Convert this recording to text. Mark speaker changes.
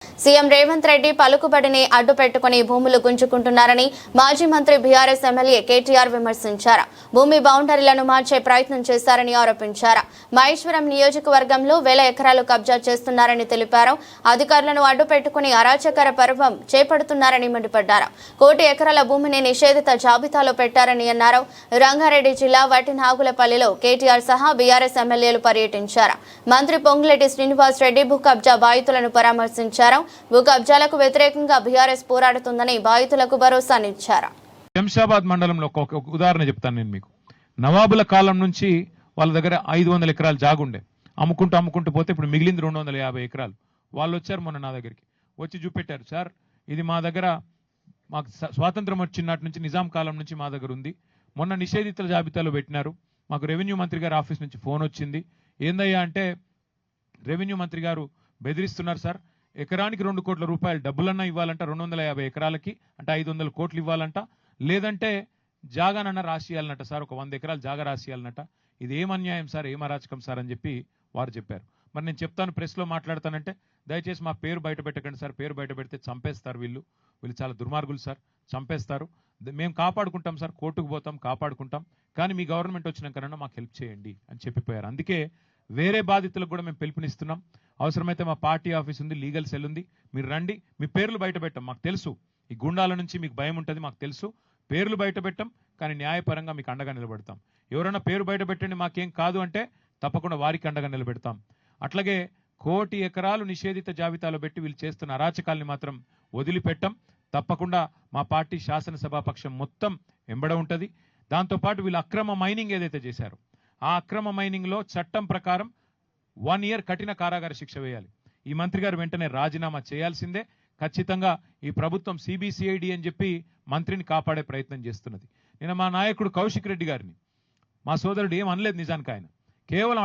Speaker 1: CM Revanth Reddy పలుకుబడిని అడ్డుపెట్టుకుని భూములు గుంజుకుంటున్నారని మాజీ మంత్రి బీఆర్ఎస్ ఎమ్మెల్యే కేటీఆర్ విమర్శించారు. భూమి బౌండరీలను మార్చే ప్రయత్నం చేశారని ఆరోపించారు. మహేశ్వరం నియోజకవర్గంలో 1000 ఎకరాలు కబ్జా చేస్తున్నారని తెలిపారు. అధికారులను అడ్డుపెట్టుకుని అరాచకర పర్వం చేపడుతున్నారని మండిపడ్డారు. 1 కోటి ఎకరాల భూమిని నిషేధిత జాబితాలో పెట్టారని అన్నారు. రంగారెడ్డి జిల్లా వటినాగులపల్లిలో కేటీఆర్ సహా బీఆర్ఎస్ ఎమ్మెల్యేలు పర్యటించారు. మంత్రి పొంగులేటి శ్రీనివాస్ రెడ్డి భూ కబ్జా బాధితులను పరామర్శించారు. భూ కబ్జాలకు వ్యతిరేకంగా బీఆర్ఎస్ పోరాడుతుందని బాధితులకు భరోసానిచ్చారు.
Speaker 2: శంషాబాద్ మండలంలో ఒక ఉదాహరణ చెప్తాను నేను మీకు. నవాబుల కాలం నుంచి వాళ్ళ దగ్గర 500 ఎకరాలు జాగుండే, అమ్ముకుంటూ పోతే ఇప్పుడు మిగిలింది 250 ఎకరాలు. వాళ్ళు వచ్చారు మొన్న నా దగ్గరికి, వచ్చి చూపెట్టారు. సార్, ఇది మా దగ్గర మాకు స్వాతంత్రం వచ్చినట్టు నుంచి నిజాం కాలం నుంచి మా దగ్గర ఉంది. మొన్న నిషేధితుల జాబితాలో పెట్టినారు. మాకు రెవెన్యూ మంత్రి గారి ఆఫీస్ నుంచి ఫోన్ వచ్చింది. ఏందయ్యా అంటే, రెవెన్యూ మంత్రి గారు బెదిరిస్తున్నారు సార్, ఎకరానికి 2 కోట్ల రూపాయలు డబ్బులన్నా ఇవ్వాలంట, 250 ఎకరాలకి అంటే 500 కోట్లు ఇవ్వాలంట, లేదంటే జాగానన్నా రాసియాలన్నట సార్, ఒక 100 ఎకరాలు జాగా రాసియాలన్నట. ఇది ఏం అన్యాయం సార్, ఏం అరాచకం సార్ అని చెప్పి వారు చెప్పారు. మరి నేను చెప్తాను, ప్రెస్లో మాట్లాడతానంటే దయచేసి మా పేరు బయట పెట్టకండి సార్, పేరు బయట పెడితే చంపేస్తారు, వీళ్ళు చాలా దుర్మార్గులు సార్, చంపేస్తారు. మేము కాపాడుకుంటాం సార్, కోర్టుకు పోతాం, కాపాడుకుంటాం, కానీ మీ గవర్నమెంట్ వచ్చినాకన్నా మాకు హెల్ప్ చేయండి అని చెప్పిపోయారు. అందుకే వేరే బాధితులకు కూడా మేము పిలుపునిస్తున్నాం. అవసరమైతే మా పార్టీ ఆఫీస్ ఉంది, లీగల్ సెల్ ఉంది, మీరు రండి. మీ పేర్లు బయట పెట్టాం, మాకు తెలుసు ఈ గుండాల నుంచి మీకు భయం ఉంటుంది, మాకు తెలుసు. పేర్లు బయట పెట్టాం, కానీ న్యాయపరంగా మీకు అండగా నిలబెడతాం. ఎవరైనా పేరు బయట పెట్టండి మాకేం కాదు అంటే తప్పకుండా వారికి అండగా నిలబెడతాం. అట్లాగే 1 కోటి ఎకరాలు నిషేధిత జాబితాలో పెట్టి వీళ్ళు చేస్తున్న అరాచకాల్ని మాత్రం వదిలిపెట్టాం. తప్పకుండా మా పార్టీ శాసనసభాపక్షం మొత్తం వెంబడ ఉంటుంది. దాంతోపాటు వీళ్ళు అక్రమ మైనింగ్ ఏదైతే చేశారో ఆ అక్రమ మైనింగ్లో చట్టం ప్రకారం 1 ఇయర్ కఠిన కారాగార శిక్ష వేయాలి. ఈ మంత్రి గారు వెంటనే రాజీనామా చేయాల్సిందే. ఖచ్చితంగా ఈ ప్రభుత్వం సిబిసిఐడి అని చెప్పి మంత్రిని కాపాడే ప్రయత్నం చేస్తున్నది. నేను మా నాయకుడు కౌశిక్ రెడ్డి గారిని, మా సోదరుడు ఏం అనలేదు నిజానికి, ఆయన కేవలం